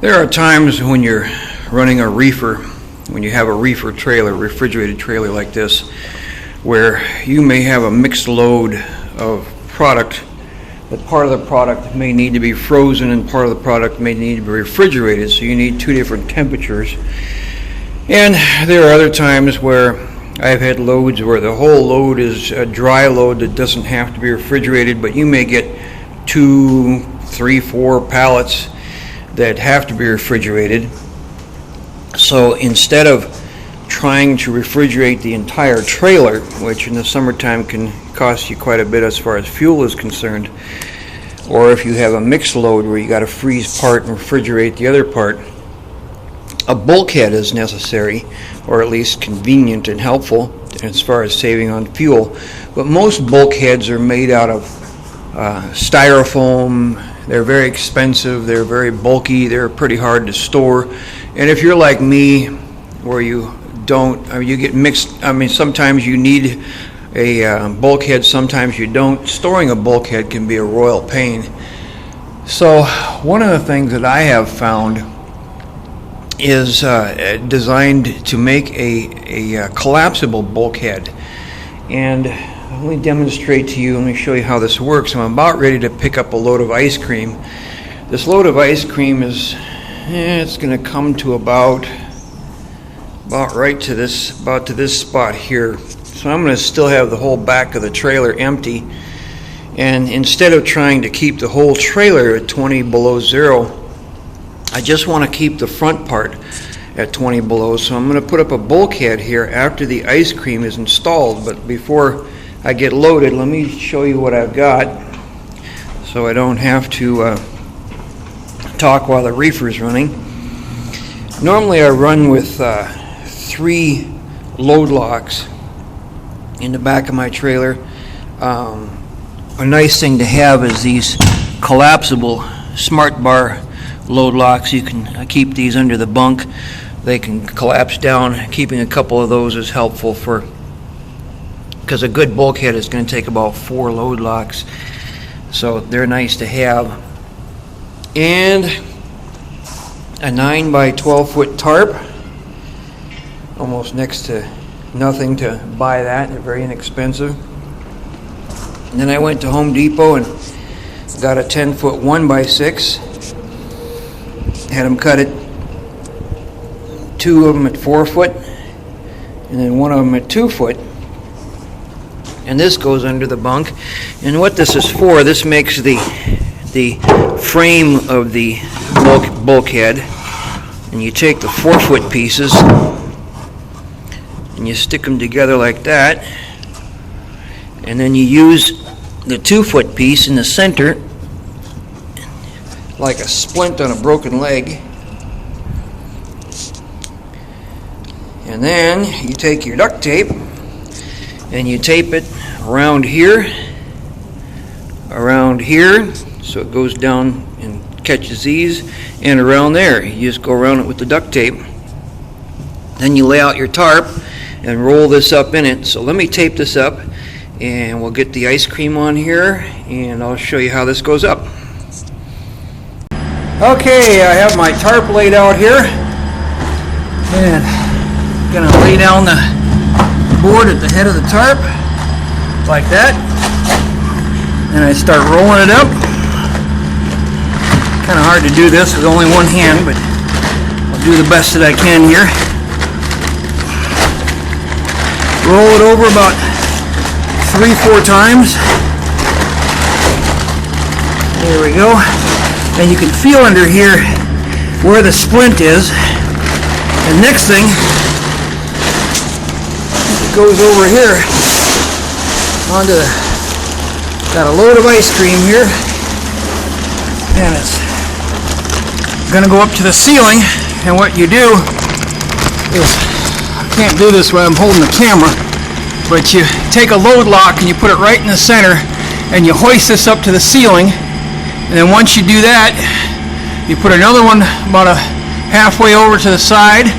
There are times when you're running a reefer, when you have a reefer trailer, refrigerated trailer like this, where you may have a mixed load of product, but part of the product may need to be frozen and part of the product may need to be refrigerated, so you need two different temperatures. And there are other times where I've had loads where the whole load is a dry load that doesn't have to be refrigerated, but you may get 2, 3, 4 pallets that have to be refrigerated. So instead of trying to refrigerate the entire trailer, which in the summertime can cost you quite a bit as far as fuel is concerned, or if you have a mixed load where you got to freeze part and refrigerate the other part, a bulkhead is necessary, or at least convenient and helpful as far as saving on fuel. But most bulkheads are made out of styrofoam. They're very expensive, they're very bulky, they're pretty hard to store. And if you're like me, where you don't, you get mixed, sometimes you need a bulkhead, sometimes you don't. Storing a bulkhead can be a royal pain. So one of the things that I have found is designed to make a collapsible bulkhead. And let me demonstrate to you, let me show you how this works. I'm about ready to pick up a load of ice cream. This load of ice cream is, it's going to come to about right to this, about to this spot here. So I'm going to still have the whole back of the trailer empty. And instead of trying to keep the whole trailer at 20 below zero, I just want to keep the front part at 20 below. So I'm going to put up a bulkhead here after the ice cream is installed. But before I get loaded, let me show you what I've got so I don't have to talk while the reefer is running. Normally I run with 3 load locks in the back of my trailer. A nice thing to have is these collapsible Smart Bar load locks. You can keep these under the bunk. They can collapse down. Keeping a couple of those is helpful because a good bulkhead is going to take about 4 load locks, so they're nice to have. And a 9 by 12 foot tarp, almost next to nothing to buy that. They're very inexpensive. And then I went to Home Depot and got a 10 foot 1 by 6. Had them cut it, 2 of them at 4 foot and then 1 of them at 2 foot. And this goes under the bunk. And what this is for, this makes the frame of the bulkhead, and you take the 4 foot pieces and you stick them together like that, and then you use the 2 foot piece in the center like a splint on a broken leg, and then you take your duct tape and you tape it around here, so it goes down and catches these, and around there. You just go around it with the duct tape. Then you lay out your tarp and roll this up in it. So let me tape this up and we'll get the ice cream on here and I'll show you how this goes up. Okay, I have my tarp laid out here and I'm gonna lay down the board at the head of the tarp like that, and I start rolling it up. Kind of hard to do this with only one hand, but I'll do the best that I can here. Roll it over about 3-4 times. There we go. And you can feel under here where the splint is. And next thing, it goes over here onto the, got a load of ice cream here, and it's gonna go up to the ceiling. And what you do is, I can't do this while I'm holding the camera, but you take a load lock and you put it right in the center and you hoist this up to the ceiling, and then once you do that, you put another one about halfway over to the side,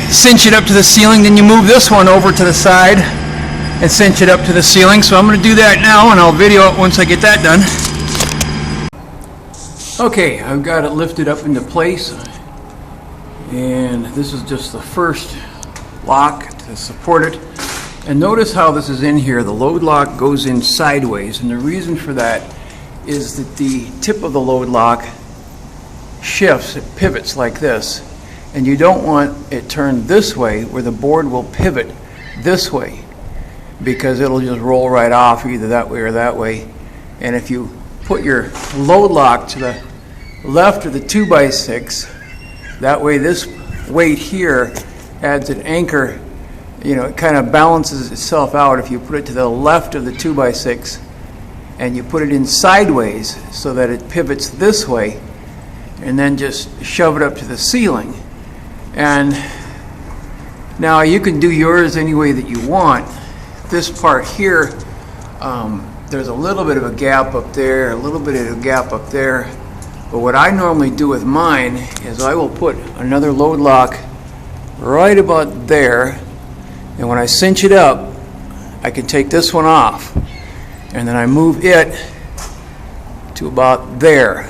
cinch it up to the ceiling, then you move this one over to the side and cinch it up to the ceiling. So I'm going to do that now and I'll video it once I get that done. Okay, I've got it lifted up into place, and this is just the first lock to support it. And notice how this is in here. The load lock goes in sideways, and the reason for that is that the tip of the load lock shifts, it pivots like this, and you don't want it turned this way where the board will pivot this way, because it'll just roll right off either that way or that way. And if you put your load lock to the left of the 2x6, that way this weight here adds an anchor. You know, it kind of balances itself out if you put it to the left of the 2x6 and you put it in sideways so that it pivots this way, and then just shove it up to the ceiling. And now you can do yours any way that you want. This part here, there's a little bit of a gap up there, a little bit of a gap up there. But what I normally do with mine is I will put another load lock right about there, and when I cinch it up, I can take this one off, and then I move it to about there.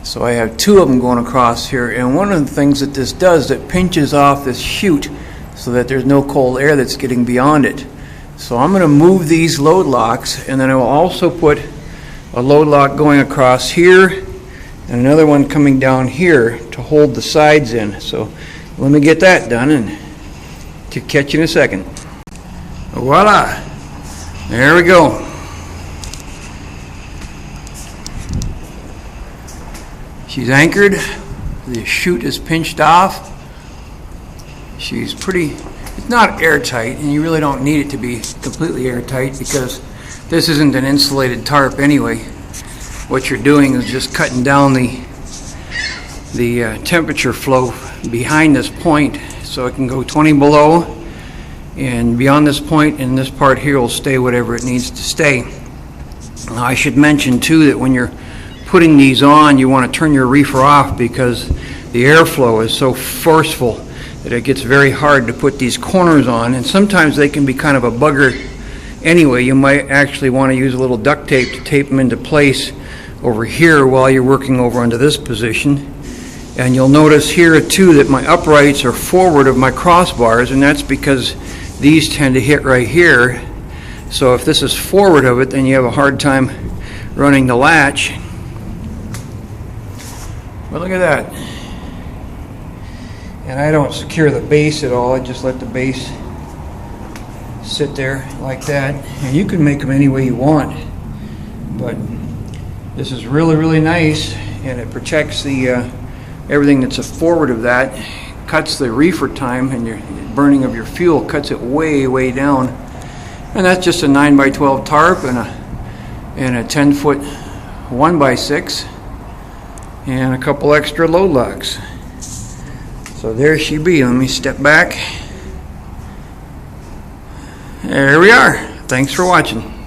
So I have two of them going across here, and one of the things that this does, it pinches off this chute so that there's no cold air that's getting beyond it. So I'm going to move these load locks, and then I will also put a load lock going across here and another one coming down here to hold the sides in. So let me get that done and to catch you in a second. Voila! There we go. She's anchored. The chute is pinched off. She's pretty, it's not airtight, and you really don't need it to be completely airtight because this isn't an insulated tarp anyway. What you're doing is just cutting down the temperature flow behind this point so it can go 20 below, and beyond this point, and this part here will stay whatever it needs to stay. Now I should mention too that when you're putting these on, you want to turn your reefer off because the airflow is so forceful that it gets very hard to put these corners on, and sometimes they can be kind of a bugger anyway. You might actually want to use a little duct tape to tape them into place over here while you're working over onto this position. And you'll notice here too that my uprights are forward of my crossbars, and that's because these tend to hit right here. So if this is forward of it, then you have a hard time running the latch. But look at that. And I don't secure the base at all. I just let the base sit there like that. And you can make them any way you want. But this is really, really nice, and it protects the everything that's forward of that, cuts the reefer time and your burning of your fuel, cuts it way, way down. And that's just a 9x12 tarp and a 10-foot 1x6 and a couple extra load locks. So there she be. Let me step back. There we are. Thanks for watching.